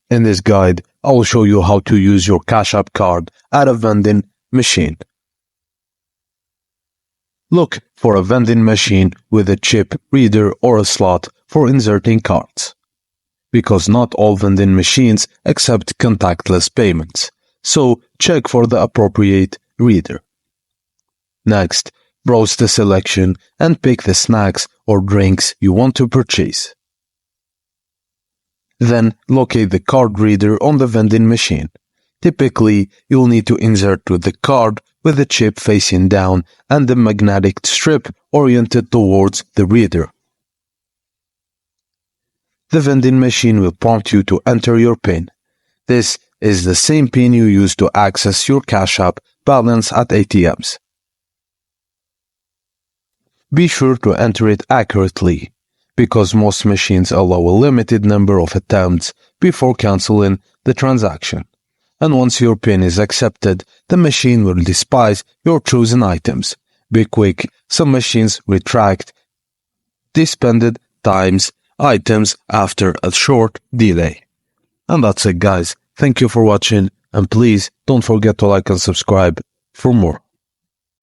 In this guide, I will show you how to use your Cash App card at a vending machine. Look for a vending machine with a chip reader or a slot for inserting cards. Because not all vending machines accept contactless payments, so check for the appropriate reader. Next, browse the selection and pick the snacks or drinks you want to purchase. Then locate the card reader on the vending machine. Typically, you'll need to insert the card with the chip facing down and the magnetic strip oriented towards the reader. The vending machine will prompt you to enter your PIN. This is the same PIN you use to access your Cash App balance at ATMs. Be sure to enter it accurately, because most machines allow a limited number of attempts before canceling the transaction. And once your PIN is accepted, the machine will despise your chosen items. Be quick, some machines retract the spent items after a short delay. And that's it, guys. Thank you for watching, and please don't forget to like and subscribe for more.